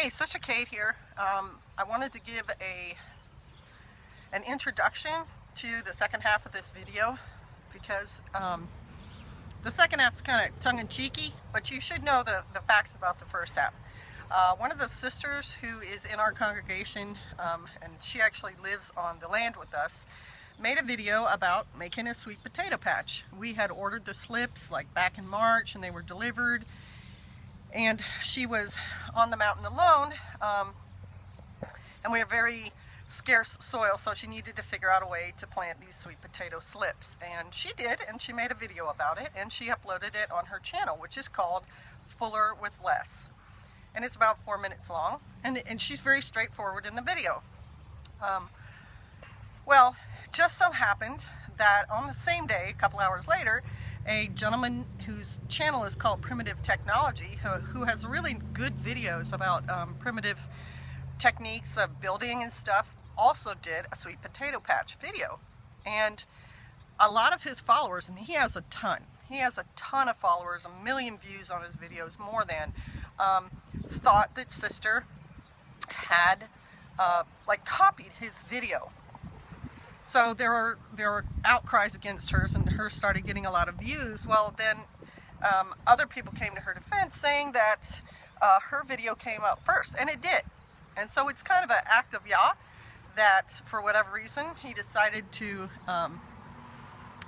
Hey, Sister Kate here. I wanted to give an introduction to the second half of this video because the second half is kind of tongue-in-cheeky, but you should know the facts about the first half. One of the sisters who is in our congregation, and she actually lives on the land with us, made a video about making a sweet potato patch. We had ordered the slips like back in March and they were delivered. And she was on the mountain alone, and we have very scarce soil, so she needed to figure out a way to plant these sweet potato slips. And she did, and she made a video about it, and she uploaded it on her channel, which is called Fuller with Less. And it's about 4 minutes long, and she's very straightforward in the video. Well, just so happened that on the same day, a couple hours later, a gentleman whose channel is called Primitive Technology, who has really good videos about primitive techniques of building and stuff, also did a sweet potato patch video. And a lot of his followers, and he has a ton of followers, 1 million views on his videos, more than, thought that Sister had copied his video. So there were outcries against hers, and hers started getting a lot of views. Well, then other people came to her defense saying that her video came up first, and it did. And so it's kind of an act of Yah that, for whatever reason, he decided to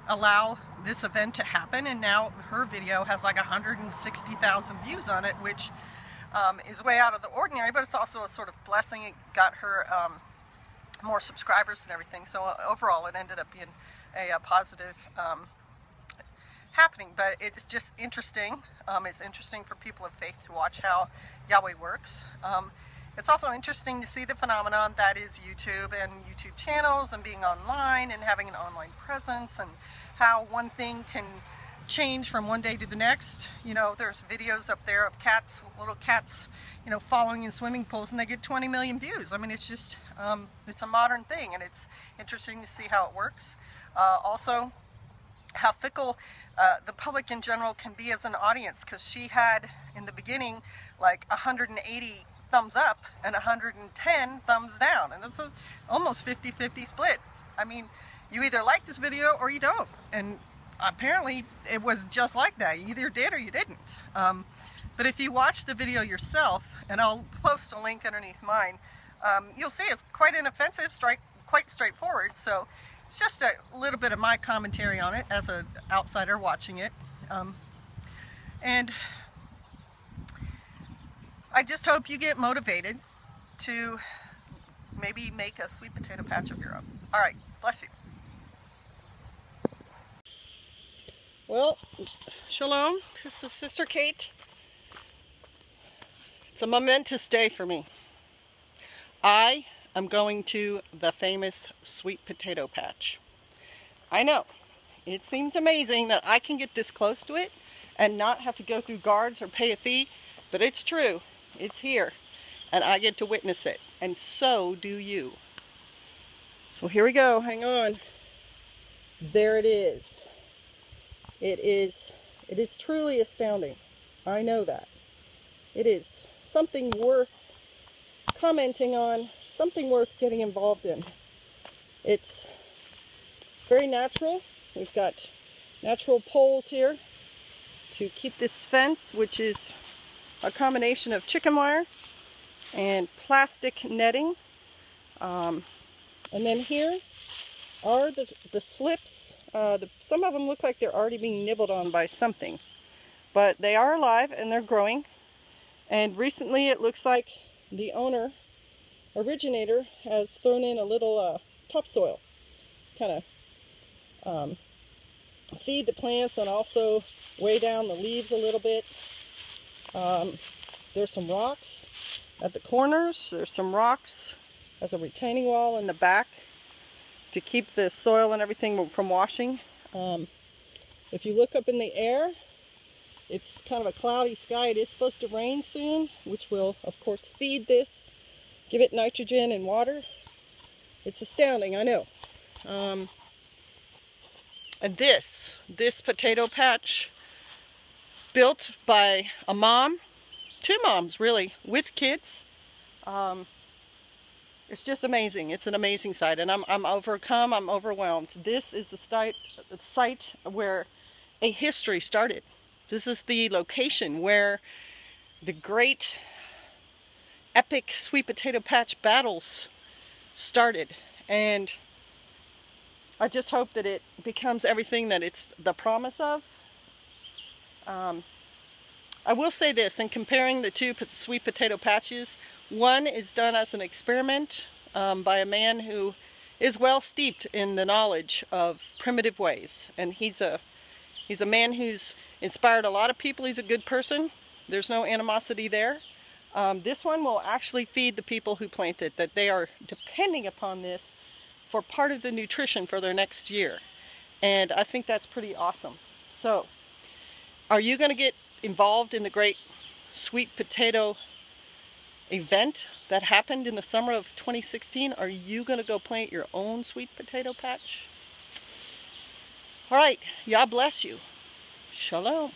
allow this event to happen, and now her video has like 160,000 views on it, which is way out of the ordinary, but it's also a sort of blessing. It got her more subscribers and everything, so overall it ended up being a positive happening. But it's just interesting. It's interesting for people of faith to watch how Yahweh works. It's also interesting to see the phenomenon that is YouTube and YouTube channels and being online and having an online presence, and how one thing can change from one day to the next. You know, there's videos up there of cats, little cats, you know, following in swimming pools, and they get 20 million views. I mean, it's just, it's a modern thing, and it's interesting to see how it works. Also, how fickle the public in general can be as an audience, because she had, in the beginning, like 180 thumbs up and 110 thumbs down, and that's a almost 50-50 split. I mean, you either like this video or you don't, and apparently it was just like that. You either did or you didn't. But if you watch the video yourself, and I'll post a link underneath mine, you'll see it's quite inoffensive, quite straightforward. So it's just a little bit of my commentary on it as an outsider watching it. And I just hope you get motivated to maybe make a sweet potato patch of your own. All right, bless you. Well, shalom, this is Sister Kate. It's a momentous day for me. I am going to the famous sweet potato patch. I know, it seems amazing that I can get this close to it and not have to go through guards or pay a fee, but it's true. It's here, and I get to witness it, and so do you. So here we go, hang on. There it is. It is truly astounding. I know that. It is something worth commenting on, something worth getting involved in. It's very natural. We've got natural poles here to keep this fence, which is a combination of chicken wire and plastic netting. And then here are the slips. Some of them look like they're already being nibbled on by something, but they are alive and they're growing. And recently it looks like the originator has thrown in a little topsoil, kind of feed the plants, and also weigh down the leaves a little bit. There's some rocks at the corners. There's some rocks as a retaining wall in the back to keep the soil and everything from washing. If you look up in the air, it's kind of a cloudy sky. It is supposed to rain soon, which will, of course, feed this, give it nitrogen and water. It's astounding, I know. And this potato patch, built by a mom, 2 moms really, with kids, It's just amazing. It's an amazing site, and I'm overcome. I'm overwhelmed. This is the site where a history started. This is the location where the great epic sweet potato patch battles started, and I just hope that it becomes everything that it's the promise of. I will say this, in comparing the two sweet potato patches, one is done as an experiment by a man who is well steeped in the knowledge of primitive ways, and he's a man who's inspired a lot of people. He's a good person. There's no animosity there. This one will actually feed the people who plant it, that they are depending upon this for part of the nutrition for their next year. And I think that's pretty awesome. So, are you going to get involved in the great sweet potato event that happened in the summer of 2016? Are you going to go plant your own sweet potato patch? All right, Yah bless you. Shalom.